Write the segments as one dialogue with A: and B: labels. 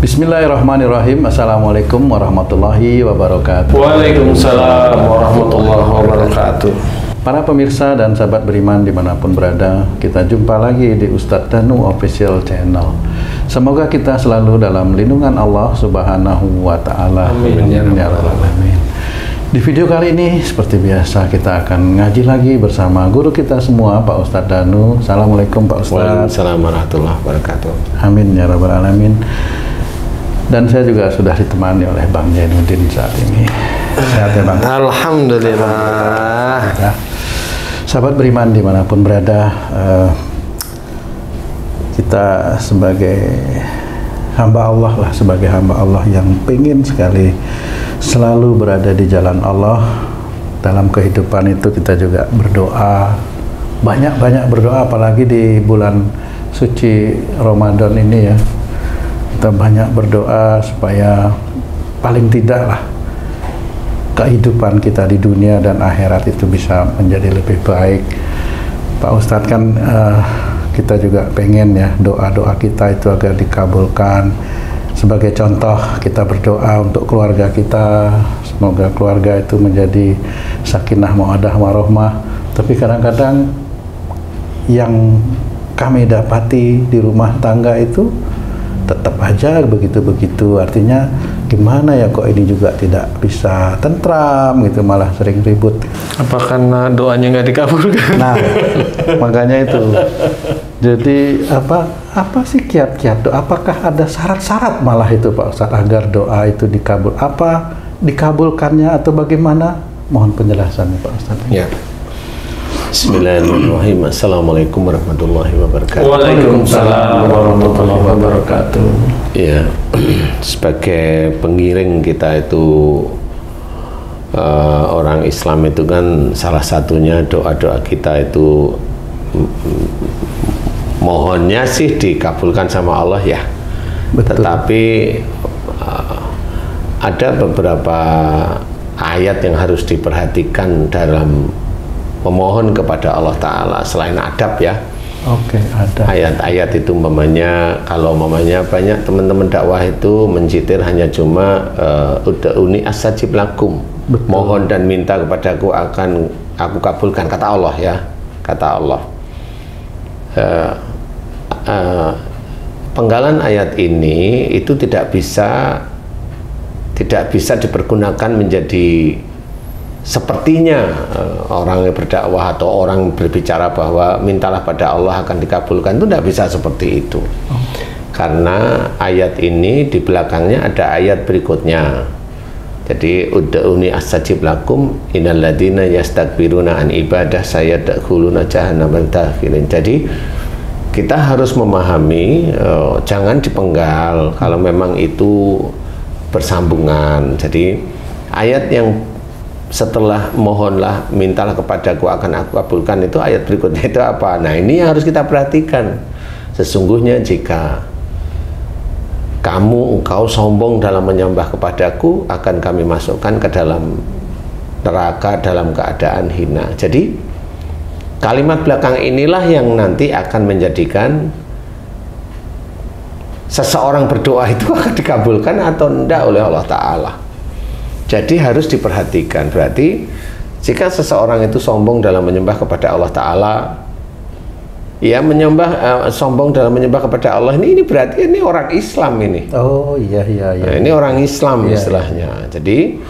A: Bismillahirrahmanirrahim. Assalamualaikum warahmatullahi wabarakatuh.
B: Waalaikumsalam warahmatullahi wabarakatuh.
A: Para pemirsa dan sahabat beriman dimanapun berada, kita jumpa lagi di Ustadz Danu Official Channel. Semoga kita selalu dalam lindungan Allah Subhanahu wa Ta'ala.
B: Amin ya rabbal alamin.
A: Di video kali ini seperti biasa kita akan ngaji lagi bersama guru kita semua, Pak Ustadz Danu. Assalamualaikum Pak Ustadz.
B: Waalaikumsalam warahmatullahi wabarakatuh.
A: Amin ya rabbal alamin. Dan saya juga sudah ditemani oleh Bang Jainuddin saat ini. Sehat ya Bang?
B: Alhamdulillah.
A: Ya. Sahabat beriman dimanapun berada, kita sebagai hamba Allah lah, sebagai hamba Allah yang pengen sekali selalu berada di jalan Allah. Dalam kehidupan itu kita juga berdoa, banyak-banyak berdoa, apalagi di bulan suci Ramadan ini ya. Kita banyak berdoa supaya paling tidak lah kehidupan kita di dunia dan akhirat itu bisa menjadi lebih baik. Pak Ustadz kan kita juga pengen ya doa-doa kita itu agar dikabulkan. Sebagai contoh kita berdoa untuk keluarga kita, semoga keluarga itu menjadi sakinah mawaddah warahmah. Tapi kadang-kadang yang kami dapati di rumah tangga itu tetap aja begitu-begitu, artinya gimana ya kok ini juga tidak bisa tentram gitu, malah sering ribut.
B: Apa karena doanya nggak dikabulkan?
A: Nah, makanya itu. Jadi apa sih kiat-kiat doa? Apakah ada syarat-syarat malah itu Pak Ustadz agar doa itu dikabul? Apa dikabulkannya atau bagaimana? Mohon penjelasannya Pak Ustadz.
B: Ya. Bismillahirrahmanirrahim. Assalamualaikum warahmatullahi wabarakatuh.
A: Waalaikumsalam warahmatullahi wabarakatuh.
B: Ya, sebagai pengiring kita itu orang Islam itu kan salah satunya doa-doa kita itu mohonnya sih dikabulkan sama Allah ya. Betul. Tetapi ada beberapa ayat yang harus diperhatikan dalam memohon kepada Allah Ta'ala selain adab ya.
A: Oke, adab.
B: Ayat-ayat itu umpamanya, kalau umpamanya banyak teman-teman dakwah itu mencitir hanya cuma ud'uni astajib lakum. Betul. Mohon dan minta kepadaku akan aku kabulkan, kata Allah ya, kata Allah. Penggalan ayat ini itu tidak bisa dipergunakan menjadi sepertinya orang yang berdakwah atau orang berbicara bahwa mintalah pada Allah akan dikabulkan, itu tidak bisa seperti itu. Karena ayat ini di belakangnya ada ayat berikutnya. Jadi ud'uni astajib lakum innal ladzina yastakbiruna an ibadah sayadkhuluna jahannama dakhirin. Jadi kita harus memahami, jangan dipenggal kalau memang itu bersambungan. Jadi ayat yang setelah mohonlah mintalah kepadaku akan aku kabulkan, itu ayat berikutnya itu apa? Nah, ini yang harus kita perhatikan. Sesungguhnya jika engkau sombong dalam menyembah kepadaku, akan kami masukkan ke dalam neraka dalam keadaan hina. Jadi kalimat belakang inilah yang nanti akan menjadikan seseorang berdoa itu akan dikabulkan atau tidak oleh Allah Ta'ala. Jadi harus diperhatikan. Berarti jika seseorang itu sombong dalam menyembah kepada Allah Ta'ala, ya sombong dalam menyembah kepada Allah, ini berarti ini orang Islam ini.
A: Oh iya.
B: Nah, ini orang Islam istilahnya. Jadi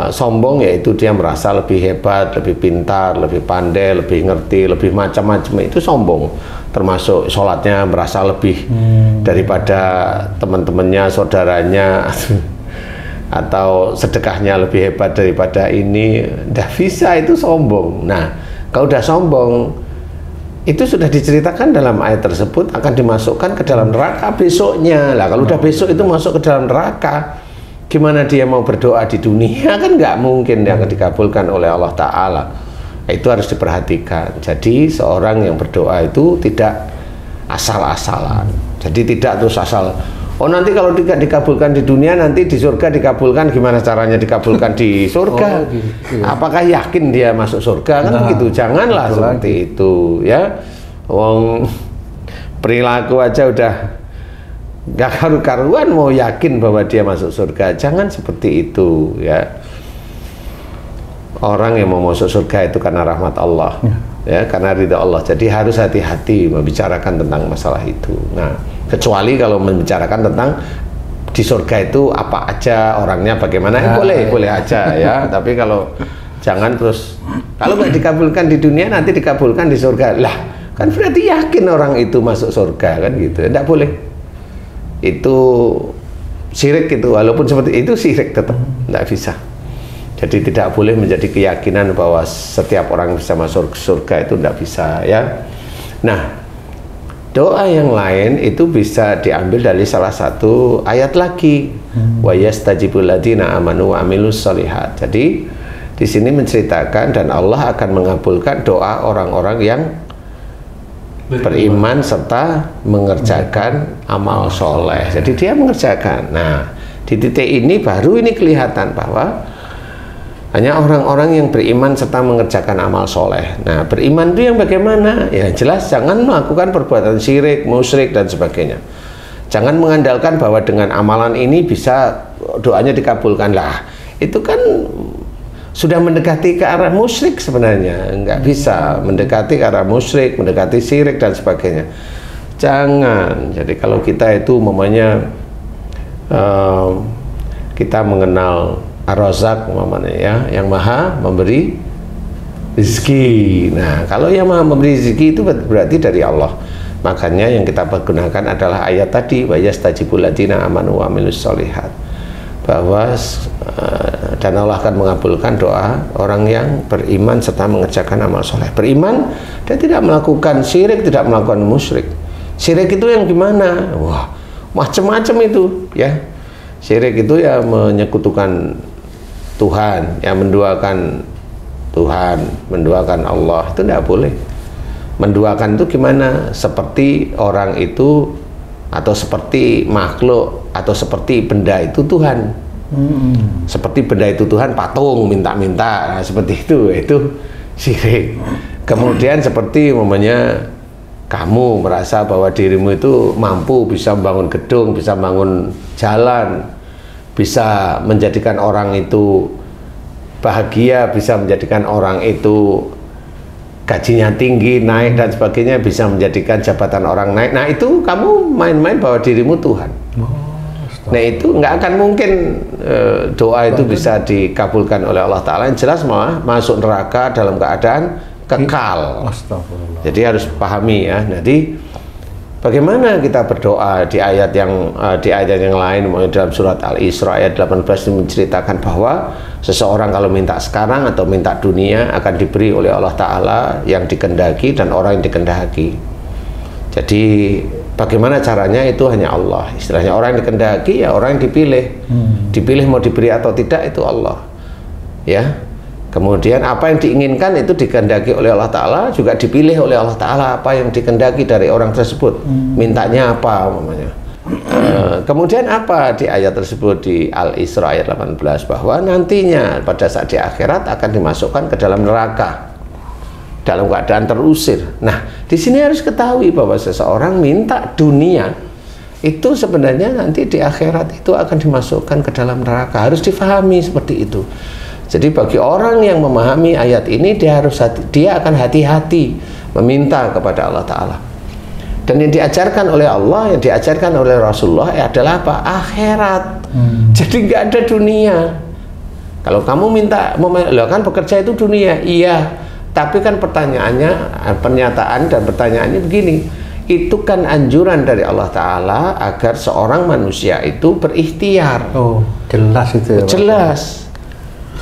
B: sombong yaitu dia merasa lebih hebat, lebih pintar, lebih pandai, lebih ngerti, lebih macam-macam, itu sombong. Termasuk sholatnya merasa lebih daripada teman-temannya, saudaranya, atau sedekahnya lebih hebat daripada ini. Nggak bisa, itu sombong. Nah, kalau udah sombong, itu sudah diceritakan dalam ayat tersebut akan dimasukkan ke dalam neraka besoknya. Lah kalau udah besok itu masuk ke dalam neraka, gimana dia mau berdoa di dunia? Kan nggak mungkin dia akan dikabulkan oleh Allah Ta'ala. Itu harus diperhatikan. Jadi seorang yang berdoa itu tidak asal-asalan. Jadi tidak terus asal, oh nanti kalau tidak dikabulkan di dunia, nanti di surga dikabulkan. Gimana caranya dikabulkan di surga? Gitu. Apakah yakin dia masuk surga? Kan begitu. Janganlah seperti itu ya. Wong perilaku aja udah nggak karu-karuan mau yakin bahwa dia masuk surga. Jangan seperti itu ya. Orang yang mau masuk surga itu karena rahmat Allah, ya, karena ridha Allah. Jadi harus hati-hati membicarakan tentang masalah itu. Nah, kecuali kalau membicarakan tentang di surga itu apa aja, orangnya bagaimana, boleh aja ya. Tapi kalau jangan terus, kalau nggak dikabulkan di dunia nanti dikabulkan di surga. Lah, kan berarti yakin orang itu masuk surga kan gitu. Tidak boleh. Itu syirik itu, walaupun seperti itu syirik tetap tidak bisa. Jadi tidak boleh menjadi keyakinan bahwa setiap orang bisa masuk surga, itu tidak bisa ya. Nah, doa yang lain itu bisa diambil dari salah satu ayat lagi. Wa yastajibul ladzina amanu wa amilus sholihat. Jadi di sini menceritakan dan Allah akan mengabulkan doa orang-orang yang beriman serta mengerjakan amal soleh. Jadi dia mengerjakan. Nah, di titik ini baru ini kelihatan bahwa hanya orang-orang yang beriman serta mengerjakan amal soleh. Nah, beriman itu yang bagaimana? Ya jelas jangan melakukan perbuatan syirik, musyrik dan sebagainya. Jangan mengandalkan bahwa dengan amalan ini bisa doanya dikabulkan. Lah, itu kan sudah mendekati ke arah musyrik sebenarnya. Nggak bisa mendekati ke arah musyrik, mendekati syirik dan sebagainya. Jangan. Jadi kalau kita itu umpamanya kita mengenal Ar-Razzaq umpamanya ya, yang maha memberi rezeki. Nah, kalau yang maha memberi rezeki itu berarti dari Allah. Makanya yang kita pergunakan adalah ayat tadi, wa yastajibul ladzina amanu wa amilus sholihat, bahwa dan Allah akan mengabulkan doa orang yang beriman serta mengerjakan amal soleh. Beriman, dia tidak melakukan syirik, tidak melakukan musyrik. Syirik itu yang gimana? Wah, macam-macam itu ya. Syirik itu ya menyekutukan Tuhan, yang menduakan Tuhan, menduakan Allah, itu tidak boleh. Menduakan itu gimana? Seperti orang itu, atau seperti makhluk, atau seperti benda itu Tuhan. Seperti benda itu Tuhan, patung, minta-minta, nah, seperti itu syirik. Kemudian seperti umpamanya kamu merasa bahwa dirimu itu mampu bisa membangun gedung, bisa membangun jalan, bisa menjadikan orang itu bahagia, bisa menjadikan orang itu gajinya tinggi, naik dan sebagainya, bisa menjadikan jabatan orang naik. Nah, itu kamu main-main bahwa dirimu Tuhan. Nah, itu nggak akan mungkin doa itu bisa dikabulkan oleh Allah Ta'ala. Yang jelas malah masuk neraka dalam keadaan kekal. Jadi harus pahami ya. Jadi bagaimana kita berdoa di ayat yang lain, dalam surat Al-Isra ayat 18 menceritakan bahwa seseorang kalau minta sekarang atau minta dunia akan diberi oleh Allah Ta'ala yang dikehendaki dan orang yang dikehendaki. Jadi bagaimana caranya itu hanya Allah. Istilahnya orang yang dikehendaki ya orang yang dipilih. Dipilih mau diberi atau tidak itu Allah. Ya. Kemudian apa yang diinginkan itu dikehendaki oleh Allah Ta'ala, juga dipilih oleh Allah Ta'ala apa yang dikehendaki dari orang tersebut. Mintanya apa umpamanya. Kemudian apa di ayat tersebut di Al-Isra ayat 18, bahwa nantinya pada saat di akhirat akan dimasukkan ke dalam neraka dalam keadaan terusir. Nah, di sini harus ketahui bahwa seseorang minta dunia itu sebenarnya nanti di akhirat itu akan dimasukkan ke dalam neraka. Harus difahami seperti itu. Jadi bagi orang yang memahami ayat ini, dia akan hati-hati meminta kepada Allah Ta'ala. Dan yang diajarkan oleh Allah, yang diajarkan oleh Rasulullah adalah apa? Akhirat. Jadi nggak ada dunia. Kalau kamu minta, kan bekerja itu dunia, iya. Tapi kan pertanyaannya, pernyataan dan pertanyaannya begini, itu kan anjuran dari Allah Ta'ala agar seorang manusia itu berikhtiar.
A: Oh, jelas itu ya, Pak.
B: Jelas.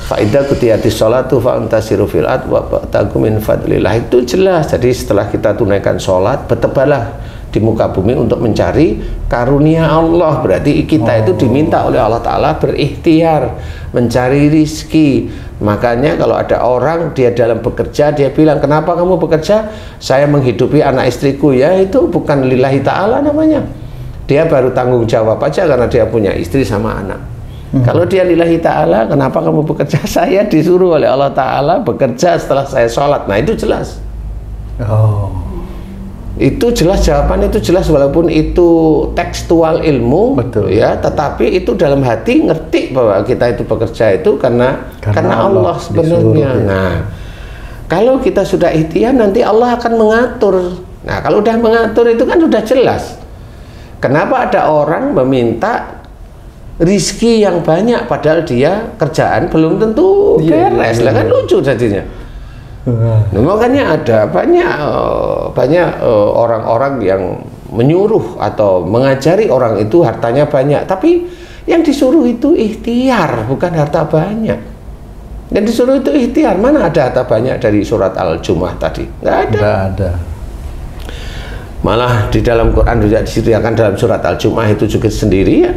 B: Faidah kutiati sholatu fa'antasiru fil'at wa ba'tagu min fadlillah, itu jelas. Jadi setelah kita tunaikan sholat, bertebalah di muka bumi untuk mencari karunia Allah. Berarti kita itu diminta oleh Allah Ta'ala berikhtiar, mencari rizki. Makanya kalau ada orang dia dalam bekerja, dia bilang, kenapa kamu bekerja? Saya menghidupi anak istriku. Ya, itu bukan lillahi ta'ala namanya. Dia baru tanggung jawab aja karena dia punya istri sama anak. Kalau dia lillahi ta'ala, kenapa kamu bekerja? Saya disuruh oleh Allah Ta'ala bekerja setelah saya sholat. Nah, itu jelas. Itu jelas, jawaban itu jelas, walaupun itu tekstual ilmu.
A: Betul.
B: Ya, tetapi itu dalam hati ngerti bahwa kita itu bekerja itu karena Allah sebenarnya. Nah, kalau kita sudah ikhtiar, nanti Allah akan mengatur. Nah, kalau udah mengatur itu kan sudah jelas. Kenapa ada orang meminta rizki yang banyak padahal dia kerjaan belum tentu beres? Lah kan lucu jadinya. Nah, makanya ada banyak orang-orang yang menyuruh atau mengajari orang itu hartanya banyak, tapi yang disuruh itu ikhtiar, bukan harta banyak. Yang disuruh itu ikhtiar. Mana ada harta banyak dari surat Al-Jumu'ah tadi? Nggak ada.
A: Nggak ada.
B: Malah di dalam Quran juga disediakan dalam surat Al-Jumu'ah itu juga sendiri ya.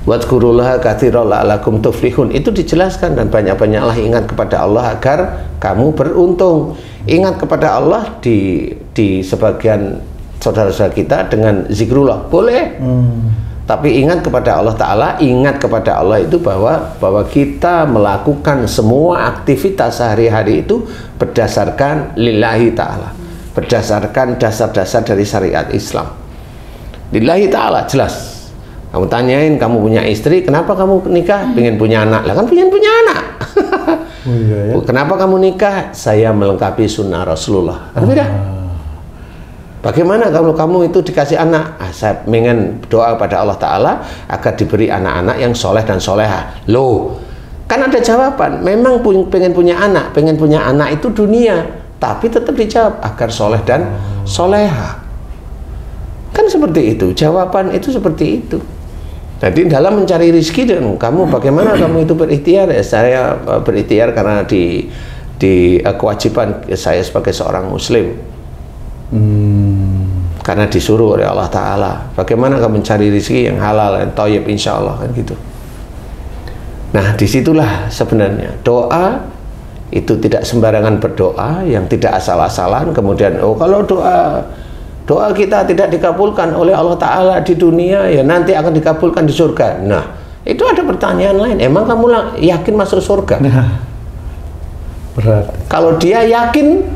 B: Wadkurullaha katsiran la'allakum tuflihun, itu dijelaskan, dan banyak-banyaklah ingat kepada Allah agar kamu beruntung. Ingat kepada Allah di sebagian saudara-saudara kita dengan zikrullah boleh, tapi ingat kepada Allah Ta'ala, ingat kepada Allah itu bahwa kita melakukan semua aktivitas sehari-hari itu berdasarkan lillahi Ta'ala, berdasarkan dasar-dasar dari syariat Islam. Lillahi Ta'ala jelas. Kamu tanyain, kamu punya istri, kenapa kamu nikah? Pengen punya anak. Lah kan pengen punya anak.
A: Oh, iya, ya?
B: Kenapa kamu nikah? Saya melengkapi sunnah Rasulullah. Kan beda. Bagaimana kalau kamu itu dikasih anak? Saya pengen doa pada Allah Ta'ala agar diberi anak-anak yang soleh dan soleha. Loh, kan ada jawaban. Memang pengen punya anak itu dunia, tapi tetap dijawab agar soleh dan soleha. Kan seperti itu, jawaban itu seperti itu. Jadi dalam mencari rezeki, dan kamu bagaimana kamu itu berikhtiar? Ya, saya berikhtiar karena di kewajiban saya sebagai seorang muslim. Karena disuruh oleh Allah Ta'ala. Bagaimana kamu mencari rezeki yang halal dan thayyib, insya Allah, kan gitu. Nah, disitulah sebenarnya doa itu tidak sembarangan berdoa, yang tidak asal-asalan. Kemudian, oh kalau doa kita tidak dikabulkan oleh Allah Ta'ala di dunia, ya nanti akan dikabulkan di surga. Nah, itu ada pertanyaan lain. Emang kamu yakin masuk surga?
A: Berat.
B: Kalau dia yakin,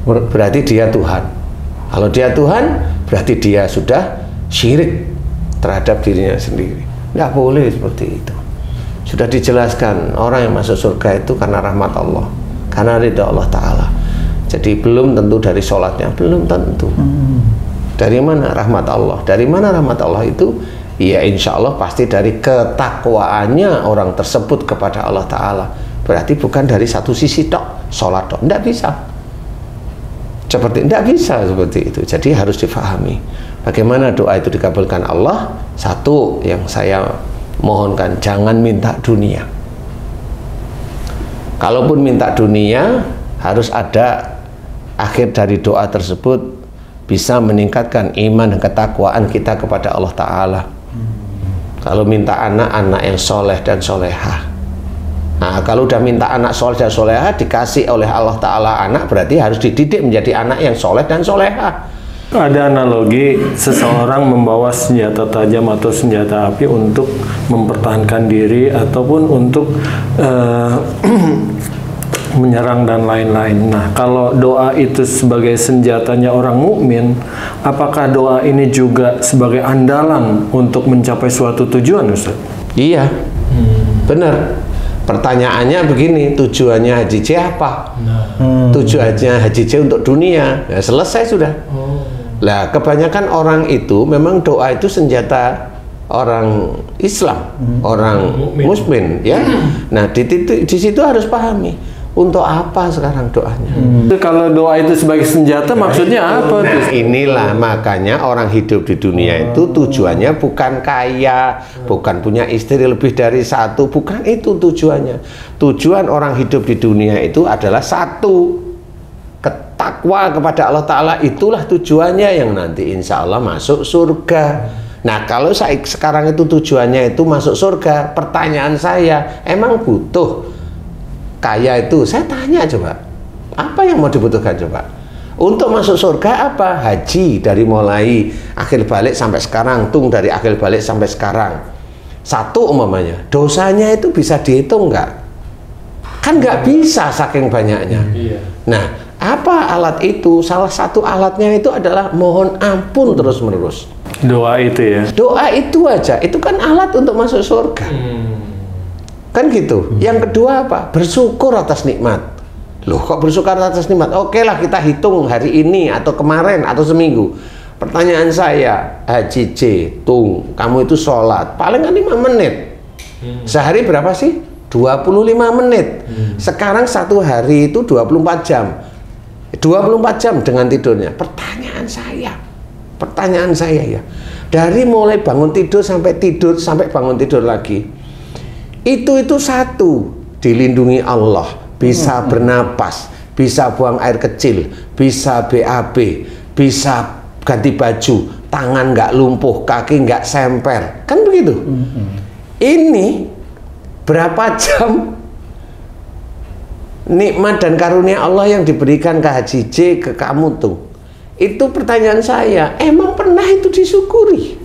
B: berarti dia Tuhan. Kalau dia Tuhan, berarti dia sudah syirik terhadap dirinya sendiri. Nggak boleh seperti itu. Sudah dijelaskan, orang yang masuk surga itu karena rahmat Allah, karena ridha Allah Ta'ala. Jadi belum tentu dari sholatnya, belum tentu. Dari mana rahmat Allah? Dari mana rahmat Allah itu? Ya insya Allah pasti dari ketakwaannya orang tersebut kepada Allah Ta'ala. Berarti bukan dari satu sisi tok, sholat tok. Tidak bisa. Tidak bisa seperti itu. Jadi harus difahami. Bagaimana doa itu dikabulkan Allah? Satu yang saya mohonkan, jangan minta dunia. Kalaupun minta dunia, harus ada akhir dari doa tersebut bisa meningkatkan iman dan ketakwaan kita kepada Allah Ta'ala. Kalau minta anak yang soleh dan soleha. Nah, kalau udah minta anak soleh dan soleha, dikasih oleh Allah Ta'ala anak, berarti harus dididik menjadi anak yang soleh dan soleha.
C: Ada analogi seseorang membawa senjata tajam atau senjata api untuk mempertahankan diri ataupun untuk menyerang dan lain-lain. Nah, kalau doa itu sebagai senjatanya orang mukmin, apakah doa ini juga sebagai andalan untuk mencapai suatu tujuan, Ustaz?
B: Iya, benar. Pertanyaannya begini, tujuannya Haji C apa? Tujuannya Haji C untuk dunia. Ya, selesai sudah. Lah, kebanyakan orang itu memang doa itu senjata orang Islam, orang Muslim, ya. Nah, di situ harus pahami. Untuk apa sekarang doanya?
C: Kalau doa itu sebagai senjata, maksudnya apa?
B: Nah, inilah makanya orang hidup di dunia itu tujuannya bukan kaya, bukan punya istri lebih dari satu, bukan itu tujuannya. Tujuan orang hidup di dunia itu adalah satu, takwa kepada Allah Ta'ala. Itulah tujuannya yang nanti insya Allah masuk surga. Nah, kalau sekarang itu tujuannya itu masuk surga, pertanyaan saya, emang butuh kaya itu? Saya tanya coba, apa yang mau dibutuhkan coba? Untuk masuk surga apa? Haji dari mulai akhir balik sampai sekarang, tung dari akhir balik sampai sekarang. Satu umpamanya, dosanya itu bisa dihitung nggak? Kan nggak bisa saking banyaknya. Nah, Apa alat itu? Salah satu alatnya itu adalah mohon ampun terus-menerus.
C: Doa itu ya?
B: Doa itu aja, itu kan alat untuk masuk surga. Kan gitu. Yang kedua apa? Bersyukur atas nikmat. Loh, kok bersyukur atas nikmat? Oke lah, kita hitung hari ini atau kemarin atau seminggu. Pertanyaan saya, Haji J, Tung, kamu itu sholat paling kan 5 menit. Sehari berapa sih? 25 menit. Sekarang satu hari itu 24 jam. 24 jam dengan tidurnya. Pertanyaan saya ya, dari mulai bangun tidur sampai bangun tidur lagi, itu satu, dilindungi Allah, bisa bernapas, bisa buang air kecil, bisa BAB, bisa ganti baju, tangan nggak lumpuh, kaki nggak semper, kan begitu. Ini berapa jam nikmat dan karunia Allah yang diberikan ke Haji J, ke kamu tuh? Itu pertanyaan saya, emang pernah itu disyukuri?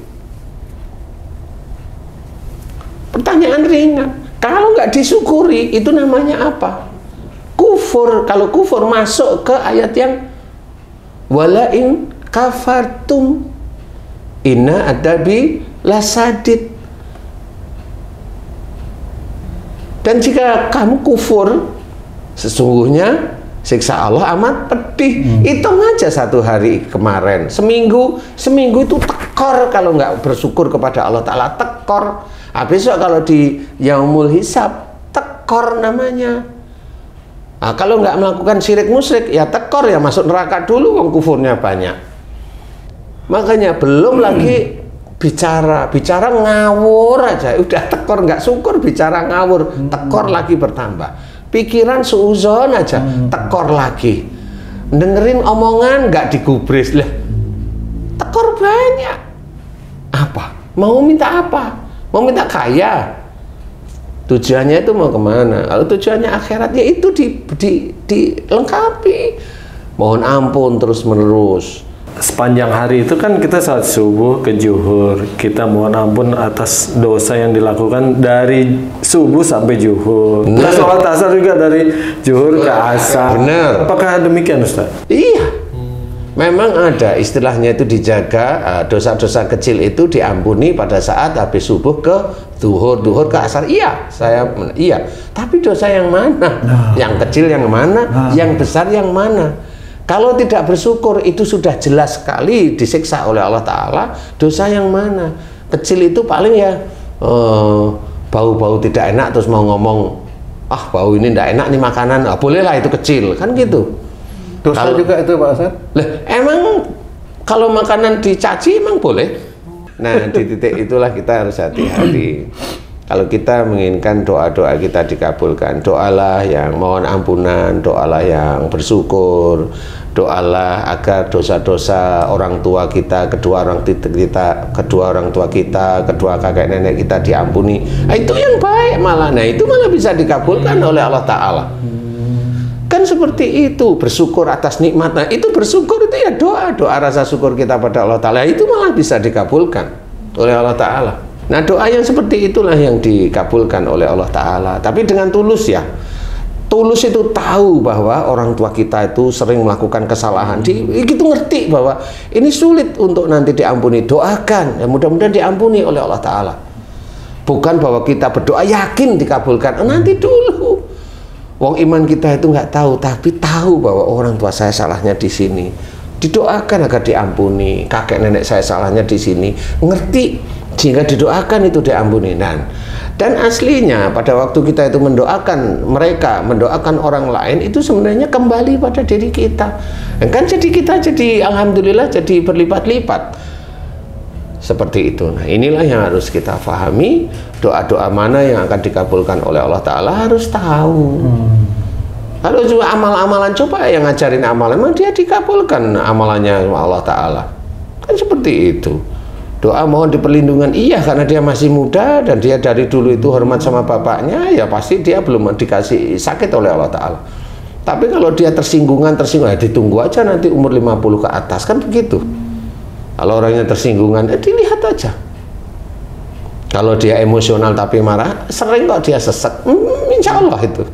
B: Pertanyaan ringan. Kalau nggak disyukuri, itu namanya apa? Kufur. Kalau kufur masuk ke ayat yang wala in kafartum inna adabi lasadid. Dan jika kamu kufur, sesungguhnya siksa Allah amat pedih. Hitung aja satu hari kemarin, seminggu itu tekor kalau nggak bersyukur kepada Allah Ta'ala, tekor. Besok kalau di yaumul hisab, tekor namanya. Nah, kalau nggak melakukan syirik musyrik, ya tekor, ya masuk neraka dulu, wong kufurnya banyak. Makanya belum lagi bicara ngawur aja, udah tekor, nggak syukur, bicara ngawur, tekor lagi bertambah. Pikiran suuzon aja, tekor lagi. Dengerin omongan nggak digubris lah, tekor banyak. Apa? Mau minta apa? Mau minta kaya? Tujuannya itu mau kemana? Kalau tujuannya akhirat, ya itu dilengkapi. Mohon ampun terus menerus.
C: Sepanjang hari itu kan kita saat subuh ke zuhur, kita mohon ampun atas dosa yang dilakukan dari subuh sampai zuhur. Kita sholat asar juga dari zuhur ke asar.
B: Benar.
C: Apakah demikian, Ustaz?
B: Iya. Memang ada istilahnya itu dijaga, dosa-dosa kecil itu diampuni pada saat habis subuh ke zuhur ke asar. Iya, iya. Tapi dosa yang mana? Yang kecil yang mana? Yang besar yang mana? Kalau tidak bersyukur, itu sudah jelas sekali disiksa oleh Allah Ta'ala. Dosa yang mana? Kecil itu paling ya bau-bau tidak enak, terus mau ngomong, ah bau ini tidak enak nih makanan, bolehlah itu kecil, kan gitu.
A: Dosa juga itu Pak Ustaz?
B: Emang kalau makanan dicaci emang boleh? Nah, di titik itulah kita harus hati-hati. Kalau kita menginginkan doa-doa kita dikabulkan, doalah yang mohon ampunan, doalah yang bersyukur, doalah agar dosa-dosa orang tua kita, kedua orang tua kita, kedua kakek nenek kita diampuni. Nah, itu yang baik malah. Nah, itu malah bisa dikabulkan oleh Allah Ta'ala. Kan seperti itu, bersyukur atas nikmat. Nah, itu bersyukur itu ya doa rasa syukur kita pada Allah Ta'ala, itu malah bisa dikabulkan oleh Allah Ta'ala. Nah, doa yang seperti itulah yang dikabulkan oleh Allah Ta'ala. Tapi dengan tulus ya. Tulus itu tahu bahwa orang tua kita itu sering melakukan kesalahan. Itu ngerti bahwa ini sulit untuk nanti diampuni. Doakan, ya mudah-mudahan diampuni oleh Allah Ta'ala. Bukan bahwa kita berdoa yakin dikabulkan. Nanti dulu. Wong iman kita itu nggak tahu, tapi tahu bahwa orang tua saya salahnya di sini. Didoakan agar diampuni. Kakek nenek saya salahnya di sini. Ngerti. Sehingga didoakan itu diampuni. Dan aslinya pada waktu kita itu mendoakan mereka, mendoakan orang lain, itu sebenarnya kembali pada diri kita. Dan kan jadi kita jadi alhamdulillah jadi berlipat-lipat. Seperti itu. Nah, inilah yang harus kita pahami. Doa-doa mana yang akan dikabulkan oleh Allah Ta'ala harus tahu. Kalau juga amal-amalan, coba yang ngajarin amalan, memang dia dikabulkan amalannya sama Allah Ta'ala. Kan seperti itu. Doa mohon diperlindungan, iya, karena dia masih muda dan dia dari dulu itu hormat sama bapaknya, ya pasti dia belum dikasih sakit oleh Allah Ta'ala. Tapi kalau dia tersinggung, ya ditunggu aja nanti umur 50 ke atas, kan begitu. Kalau orangnya tersinggungan, dilihat aja. Kalau dia emosional tapi marah, sering kok dia sesek, insya Allah itu.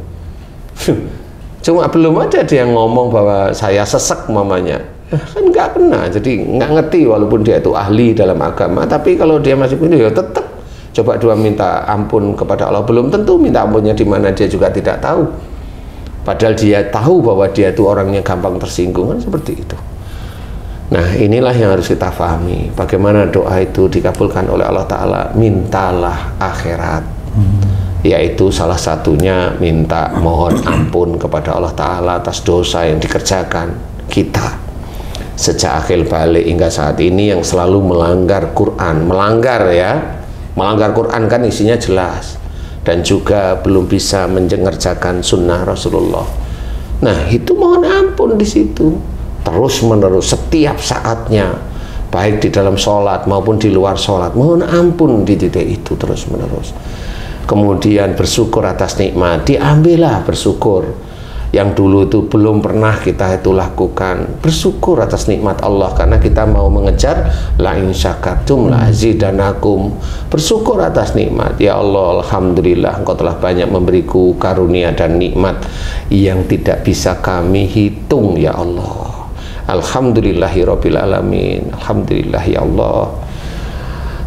B: Cuma belum ada dia ngomong bahwa saya sesek mamanya. Kan nggak pernah, jadi nggak ngerti walaupun dia itu ahli dalam agama, tapi kalau dia masih punya ya tetap coba dua minta ampun kepada Allah, belum tentu minta ampunnya di mana dia juga tidak tahu, padahal dia tahu bahwa dia itu orangnya gampang tersinggung, kan seperti itu. Nah, inilah yang harus kita pahami, bagaimana doa itu dikabulkan oleh Allah Ta'ala. Mintalah akhirat, yaitu salah satunya minta mohon ampun kepada Allah Ta'ala atas dosa yang dikerjakan kita sejak akhir balik hingga saat ini, yang selalu melanggar Quran. Melanggar Quran kan isinya jelas, dan juga belum bisa mengerjakan sunnah Rasulullah. Nah, itu mohon ampun di situ terus menerus setiap saatnya, baik di dalam sholat maupun di luar sholat, mohon ampun di titik itu terus menerus. Kemudian bersyukur atas nikmat, diambillah bersyukur yang dulu itu belum pernah kita itu lakukan. Bersyukur atas nikmat Allah, karena kita mau mengejar la in syakartum la azidanakum. Bersyukur atas nikmat. Ya Allah, alhamdulillah Engkau telah banyak memberiku karunia dan nikmat yang tidak bisa kami hitung ya Allah. Alhamdulillahirabbil alamin. Alhamdulillah ya Allah.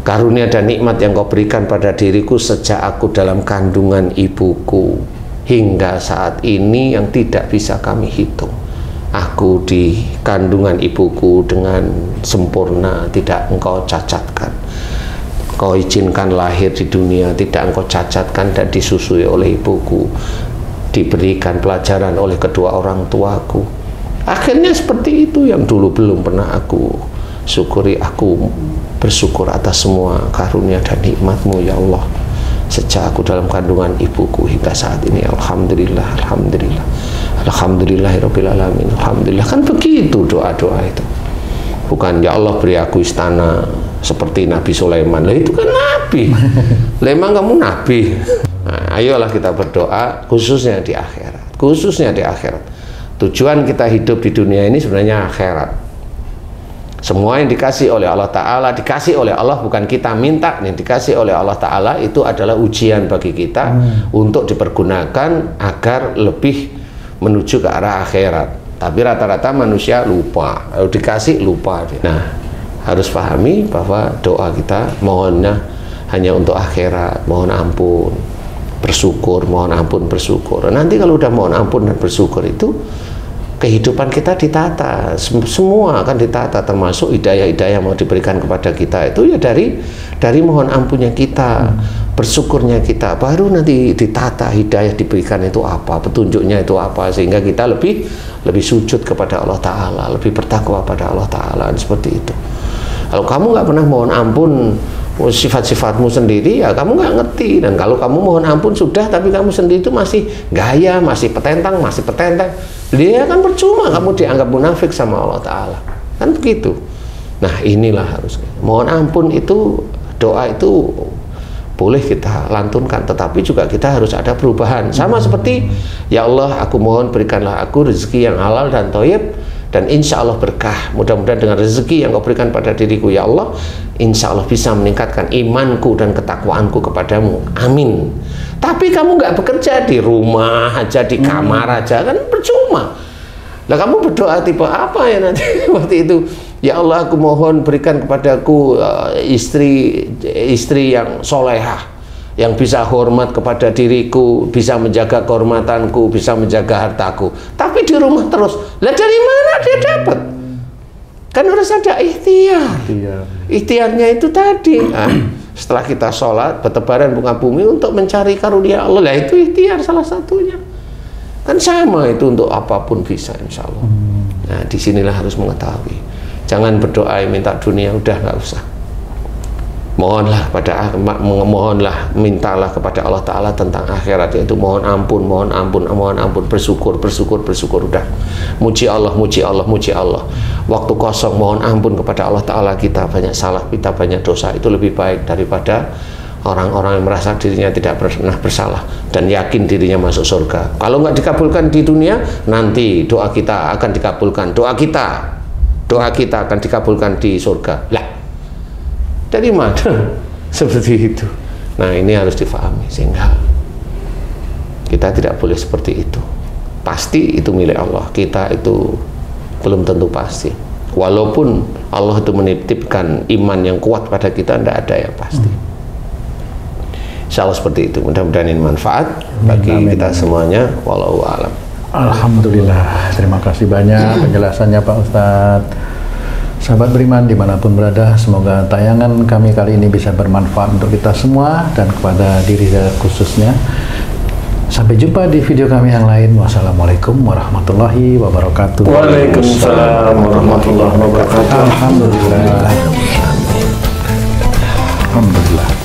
B: Karunia dan nikmat yang Kau berikan pada diriku sejak aku dalam kandungan ibuku hingga saat ini yang tidak bisa kami hitung. Aku di kandungan ibuku dengan sempurna, tidak Engkau cacatkan. Kau izinkan lahir di dunia, tidak Engkau cacatkan dan disusui oleh ibuku, diberikan pelajaran oleh kedua orang tuaku. Akhirnya seperti itu yang dulu belum pernah aku syukuri. Aku bersyukur atas semua karunia dan nikmat-Mu ya Allah, sejak aku dalam kandungan ibuku hingga saat ini. Alhamdulillah, alhamdulillah, alhamdulillahirabbil alamin. Alhamdulillah, kan begitu doa-doa itu. Bukan ya Allah beri aku istana seperti Nabi Sulaiman. Lah itu kan nabi. Lah emang kamu nabi? Nah, ayolah kita berdoa khususnya di akhirat. Khususnya di akhirat. Tujuan kita hidup di dunia ini sebenarnya akhirat. Semua yang dikasih oleh Allah Ta'ala, dikasih oleh Allah, bukan kita minta, yang dikasih oleh Allah Ta'ala itu adalah ujian bagi kita untuk dipergunakan agar lebih menuju ke arah akhirat. Tapi rata-rata manusia lupa, kalau dikasih lupa dia. Nah, harus pahami bahwa doa kita mohonnya hanya untuk akhirat, mohon ampun, bersyukur, mohon ampun, bersyukur. Nanti kalau udah mohon ampun dan bersyukur itu, kehidupan kita ditata, semua akan ditata, termasuk hidayah-hidayah mau diberikan kepada kita itu ya dari mohon ampunnya kita, bersyukurnya kita, baru nanti ditata hidayah diberikan itu apa, petunjuknya itu apa, sehingga kita lebih sujud kepada Allah Ta'ala, lebih bertakwa pada Allah Ta'ala, seperti itu. Kalau kamu nggak pernah mohon ampun sifat-sifatmu sendiri, ya kamu nggak ngerti. Dan kalau kamu mohon ampun sudah, tapi kamu sendiri itu masih gaya, masih petentang, dia kan percuma kamu dianggap munafik sama Allah Ta'ala, kan begitu. Nah, inilah harusnya mohon ampun itu, doa itu boleh kita lantunkan, tetapi juga kita harus ada perubahan. Sama seperti ya Allah, aku mohon berikanlah aku rezeki yang halal dan thayyib, dan insya Allah berkah. Mudah-mudahan dengan rezeki yang Kau berikan pada diriku ya Allah, insya Allah bisa meningkatkan imanku dan ketakwaanku kepadamu, amin. Tapi kamu nggak bekerja, di rumah aja, di kamar aja, kan percuma. Lah kamu berdoa tipe apa ya nanti waktu itu? Ya Allah, aku mohon berikan kepadaku istri yang solehah, yang bisa hormat kepada diriku, bisa menjaga kehormatanku, bisa menjaga hartaku. Tapi di rumah terus. Lah dari mana dia dapat? Kan harus ada ikhtiar. Ikhtiarnya itu tadi. Nah, setelah kita sholat, bertebaran bunga bumi untuk mencari karunia Allah. Lah itu ikhtiar salah satunya. Kan sama itu untuk apapun bisa, insya Allah. Nah, disinilah harus mengetahui. Jangan berdoa minta dunia, udah nggak usah. Mohonlah mintalah kepada Allah Ta'ala tentang akhirat, yaitu mohon ampun, bersyukur, udah. Muji Allah. Waktu kosong mohon ampun kepada Allah Ta'ala, kita banyak salah, kita banyak dosa, itu lebih baik daripada orang-orang yang merasa dirinya tidak pernah bersalah dan yakin dirinya masuk surga. Kalau nggak dikabulkan di dunia, nanti doa kita akan dikabulkan. Doa kita akan dikabulkan di surga. Lah, dari mana? Seperti itu. Nah, ini harus difahami, sehingga kita tidak boleh seperti itu. pasti itu milik Allah. Kita itu belum tentu pasti. Walaupun Allah itu menitipkan iman yang kuat pada kita, tidak ada yang pasti. Insya Allah seperti itu. Mudah-mudahan ini manfaat bagi kita semuanya. Wallahu a'lam.
A: Alhamdulillah, terima kasih banyak penjelasannya Pak Ustadz. Sahabat beriman dimanapun berada, semoga tayangan kami kali ini bisa bermanfaat untuk kita semua dan kepada diri khususnya. Sampai jumpa di video kami yang lain. Wassalamualaikum warahmatullahi wabarakatuh.
C: Waalaikumsalam warahmatullahi wabarakatuh.
A: Alhamdulillah. Alhamdulillah.